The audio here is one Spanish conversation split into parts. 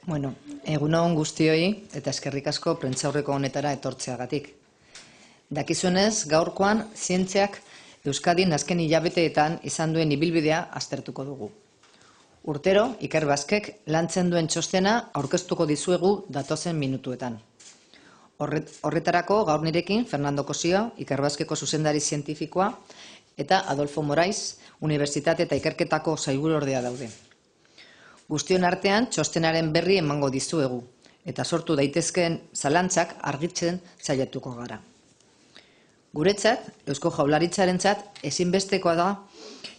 Bueno, egun on guztioi eta eskerrik asko prentsaurreko honetara etortzeagatik. Dakizuenez, gaurkoan zientziak Euskadin azken hilabeteetan izan duen ibilbidea aztertuko dugu. Urtero, Iker Baskek lantzen duen txostena aurkeztuko dizuegu datozen minutuetan. Horretarako gaur nirekin Fernando Cosio, Iker Baskeko zuzendari zientifikoa, eta Adolfo Morais, Unibertsitate eta Ikerketako sailburuordea daude. Guztion artean txostenaren berri emango dizuegu, eta sortu daitezkeen zalantzak argitzen saiatuko gara. Guretzat, Eusko Jaurlaritzarentzat ezinbestekoa da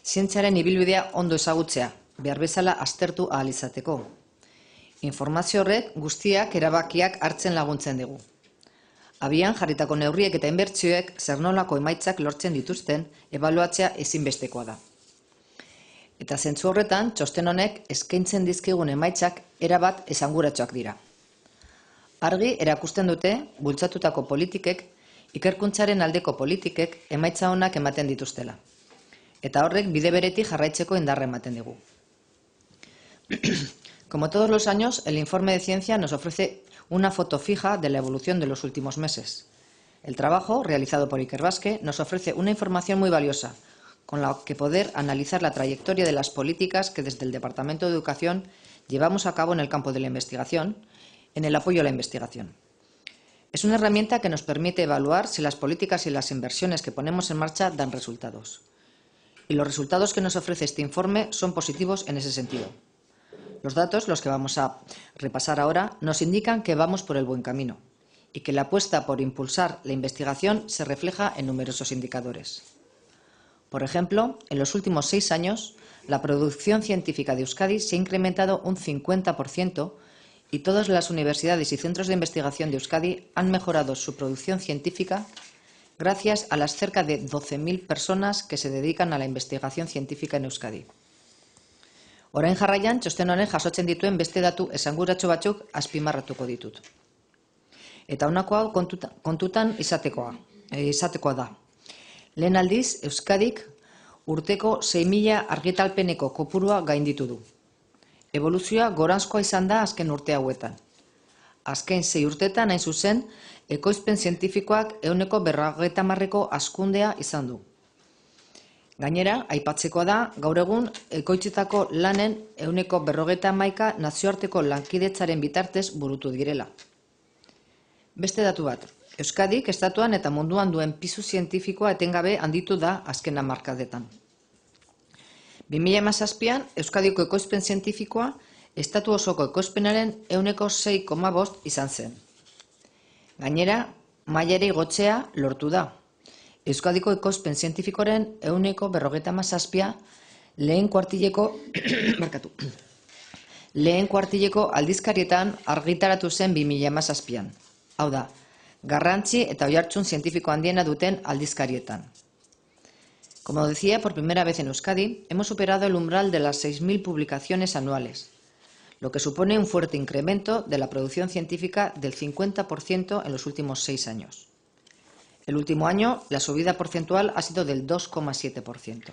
zientziaren ibilbidea ondo ezagutzea, behar bezala aztertu ahal izateko. Informazio horrek guztiak erabakiak hartzen laguntzen dugu. Abian jarritako neurriek eta inbertsioek zer nolako emaitzak lortzen dituzten ebaluatzea ezinbestekoa da. Eta zentzu horretan, txosten honek eskaintzen dizkigun emaitzak erabat esanguratsuak dira. Argi erakusten dute bultzatutako politikek, ikerkuntzaren aldeko politikek emaitza onak ematen dituztela. Eta horrek bide beretik jarraitzeko indarra ematen digu. Como todos los años, el informe de ciencia nos ofrece una foto fija de la evolución de los últimos meses. El trabajo, realizado por Iker Baske, nos ofrece una información muy valiosa, con la que poder analizar la trayectoria de las políticas que desde el Departamento de Educación llevamos a cabo en el campo de la investigación, en el apoyo a la investigación. Es una herramienta que nos permite evaluar si las políticas y las inversiones que ponemos en marcha dan resultados. Y los resultados que nos ofrece este informe son positivos en ese sentido. Los datos, los que vamos a repasar ahora, nos indican que vamos por el buen camino y que la apuesta por impulsar la investigación se refleja en numerosos indicadores. Por ejemplo, en los últimos 6 años, la producción científica de Euskadi se ha incrementado un 50% y todas las universidades y centros de investigación de Euskadi han mejorado su producción científica gracias a las cerca de 12.000 personas que se dedican a la investigación científica en Euskadi. Orain jarraian, txosten honek jasotzen dituen beste datu esanguratsu batzuk azpimarratuko ditut. Eta honakoa kontutan izatekoa da. Lehen aldiz, Euskadik urteko 6.000 argitalpeneko kopurua gainditu du. Evoluzioa goranzkoa izan da azken urte hauetan. Azken 6 urtetan hain zuzen, ekoizpen zientifikoak 150%ko hazkundea izan du. Gainera, aipatzekoa da, gaur egun ekoitzitako lanen 151 nazioarteko lankidetzaren bitartez burutu direla. Beste datu bat. Euskadik estatuan eta munduan duen pisu zientifikoa etengabe handitu da azken hamarkadetan. 2017an, Euskadiko ekoizpen zientifikoa estatu osoko ekoizpenaren 6,5% izan zen. Gainera, mailari igotzea lortu da. Euskadiko ekoizpen zientifikoren 57% lehen kuartileko aldizkarietan argitaratu zen 2017an. Hau da, garrantzi eta oihartzun zientifiko handiena duten aldizkarietan. Como decía, por primera vez en Euskadi, hemos superado el umbral de las 6.000 publicaciones anuales, lo que supone un fuerte incremento de la producción científica del 50% en los últimos 6 años. El último año, la subida porcentual ha sido del 2,7%.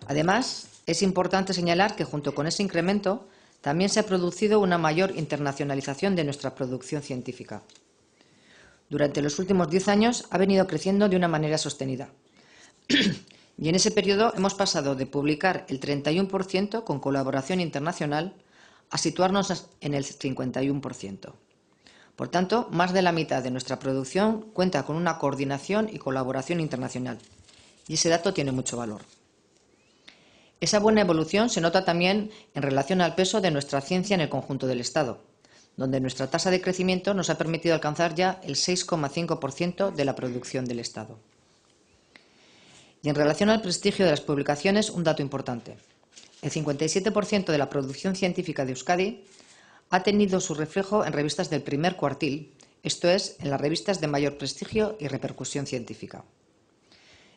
Además, es importante señalar que junto con ese incremento, también se ha producido una mayor internacionalización de nuestra producción científica. Durante los últimos 10 años ha venido creciendo de una manera sostenida. Y en ese periodo hemos pasado de publicar el 31% con colaboración internacional a situarnos en el 51%. Por tanto, más de la mitad de nuestra producción cuenta con una coordinación y colaboración internacional. Y ese dato tiene mucho valor. Esa buena evolución se nota también en relación al peso de nuestra ciencia en el conjunto del Estado, donde nuestra tasa de crecimiento nos ha permitido alcanzar ya el 6,5% de la producción del Estado. Y en relación al prestigio de las publicaciones, un dato importante. El 57% de la producción científica de Euskadi ha tenido su reflejo en revistas del primer cuartil, esto es, en las revistas de mayor prestigio y repercusión científica.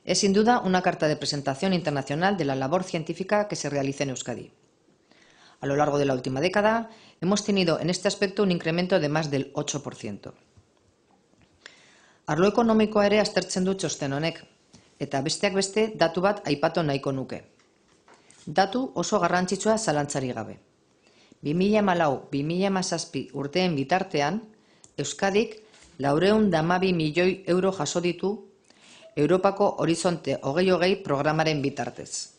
Es sin duda una carta de presentación internacional de la labor científica que se realiza en Euskadi. A lo largo de la última década, hemos tenido en este aspecto un incremento de más del 8%. Arlo ekonomikoa ere aztertzen du txosten honek, eta besteak beste datu bat aipatu nahiko nuke. Datu oso garrantzitsua zalantzari gabe. 2014-2017 urteen bitartean, Euskadik 412 milioi euro jaso ditu Europako Horizonte 2020 programaren bitartez.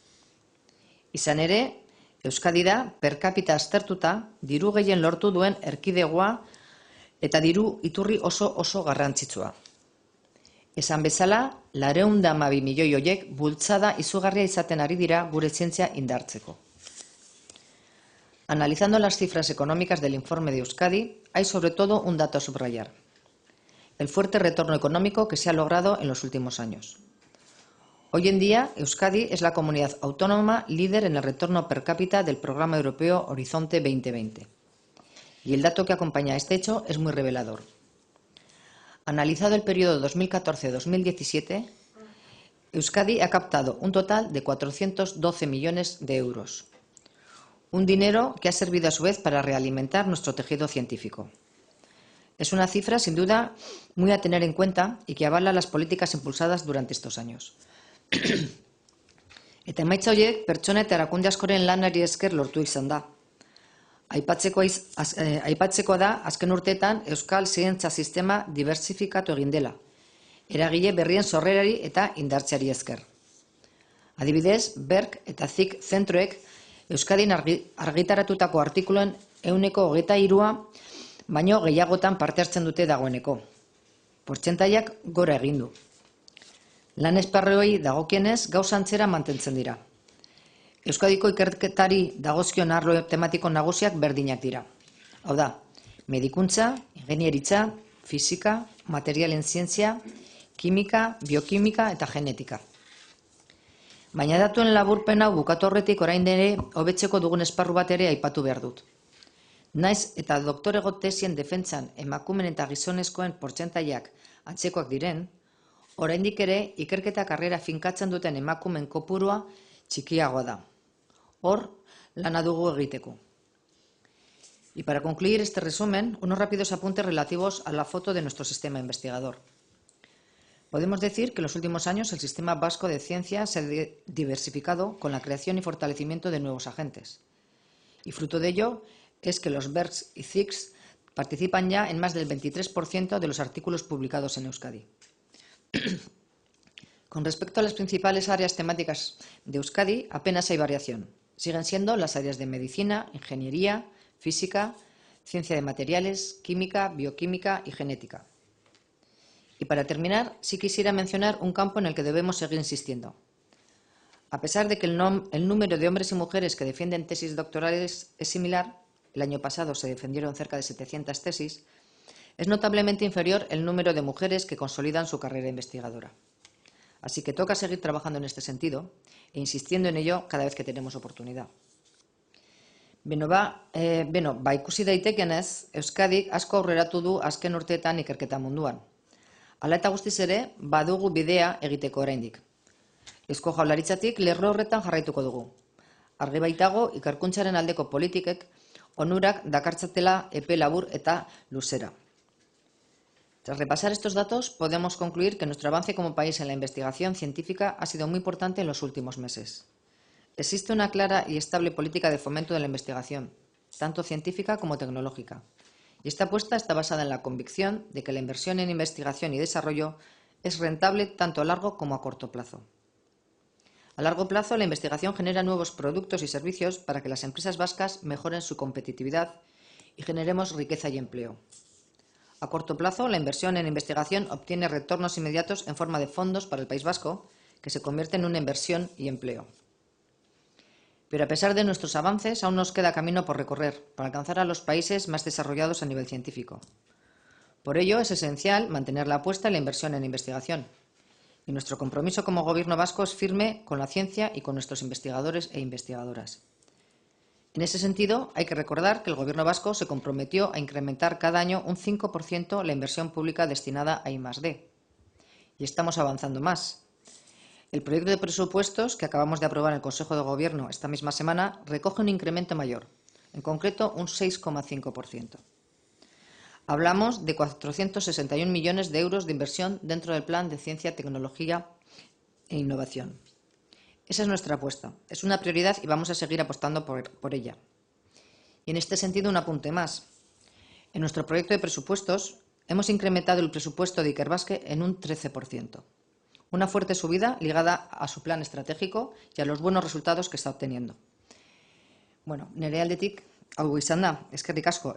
Izan ere, Euskadi da per capita aztertuta diru gehien lortu duen erkidegoa eta diru iturri oso garrantzitsua. Esan bezala, 412 milioi horiek bultzada izugarria izaten ari dira gure zientzia indartzeko. Analizando las cifras económicas del informe de Euskadi, hay sobre todo un dato a subrayar: el fuerte retorno económico que se ha logrado en los últimos años. Hoy en día, Euskadi es la comunidad autónoma líder en el retorno per cápita del programa europeo Horizonte 2020. Y el dato que acompaña a este hecho es muy revelador. Analizado el periodo 2014-2017, Euskadi ha captado un total de 412 millones de euros. Un dinero que ha servido a su vez para realimentar nuestro tejido científico. Es una cifra, sin duda, muy a tener en cuenta y que avala las políticas impulsadas durante estos años. Eta emaitza horiek pertsona eta erakunde askoren lanari esker lortu izan da. Aipatzekoa da, azken urteetan Euskal Zientzia Sistema diversifikatu egin dela, eragile berrien sorrerari eta indartzeari esker. Adibidez, BERC eta ZIK zentroek Euskadin argitaratutako artikuluen 23% baino gehiagotan parte hartzen dute dagoeneko. Portzentaiak gora egin du. Lan esparruei dagokienez gauza antzera mantentzen dira. Euskadiko ikerketari dagozkion arlo tematiko nagusiak berdinak dira. Hau da, medikuntza, ingenieritza, fisika, materialen zientzia, kimika, biokimika eta genetika. Baina datuen laburpen hau bukatu aurretik orain ere hobetzeko dugun esparru bat ere aipatu behar dut. Naiz eta doktorego tesien defentsan emakumen eta gizonezkoen portzentaiak antzekoak diren, oraindik ere ikerketa karrera finkatzen duten emakumen kopurua txikiagoa da. Hor, lana dugu egiteko. Y para concluir este resumen, unos rápidos apuntes relativos a la foto de nuestro sistema investigador. Podemos decir que en los últimos años el sistema vasco de ciencia se ha diversificado con la creación y fortalecimiento de nuevos agentes. Y fruto de ello es que los BERCs y ZICs participan ya en más del 23% de los artículos publicados en Euskadi. Con respecto a las principales áreas temáticas de Euskadi, apenas hay variación. Siguen siendo las áreas de medicina, ingeniería, física, ciencia de materiales, química, bioquímica y genética. Y para terminar, sí quisiera mencionar un campo en el que debemos seguir insistiendo. A pesar de que el número de hombres y mujeres que defienden tesis doctorales es similar, el año pasado se defendieron cerca de 700 tesis, es notablemente inferior el número de mujeres que consolidan su carrera investigadora. Así que toca seguir trabajando en este sentido e insistiendo en ello cada vez que tenemos oportunidad. Ikusi daitekenez, Euskadik asko aurreratu du azken urteetan ikerketa munduan. Hala eta guztiz ere, badugu bidea egiteko oraindik. Eusko Jaurlaritzatik lerro horretan jarraituko dugu. Argi baitago ikerkuntzaren aldeko politikek onurak dakartzatela epe labur eta luzera. Tras repasar estos datos, podemos concluir que nuestro avance como país en la investigación científica ha sido muy importante en los últimos meses. Existe una clara y estable política de fomento de la investigación, tanto científica como tecnológica. Y esta apuesta está basada en la convicción de que la inversión en investigación y desarrollo es rentable tanto a largo como a corto plazo. A largo plazo, la investigación genera nuevos productos y servicios para que las empresas vascas mejoren su competitividad y generemos riqueza y empleo. A corto plazo, la inversión en investigación obtiene retornos inmediatos en forma de fondos para el País Vasco, que se convierte en una inversión y empleo. Pero a pesar de nuestros avances, aún nos queda camino por recorrer para alcanzar a los países más desarrollados a nivel científico. Por ello, es esencial mantener la apuesta en la inversión en investigación. Y nuestro compromiso como Gobierno vasco es firme con la ciencia y con nuestros investigadores e investigadoras. En ese sentido, hay que recordar que el Gobierno vasco se comprometió a incrementar cada año un 5% la inversión pública destinada a I+D. Y estamos avanzando más. El proyecto de presupuestos que acabamos de aprobar en el Consejo de Gobierno esta misma semana recoge un incremento mayor, en concreto un 6,5%. Hablamos de 461 millones de euros de inversión dentro del Plan de Ciencia, Tecnología e Innovación. Esa es nuestra apuesta. Es una prioridad y vamos a seguir apostando por ella. Y en este sentido, un apunte más. En nuestro proyecto de presupuestos hemos incrementado el presupuesto de Ikerbasque en un 13%. Una fuerte subida ligada a su plan estratégico y a los buenos resultados que está obteniendo. Bueno, nire aldetik, hau izan da, eskerrik asko.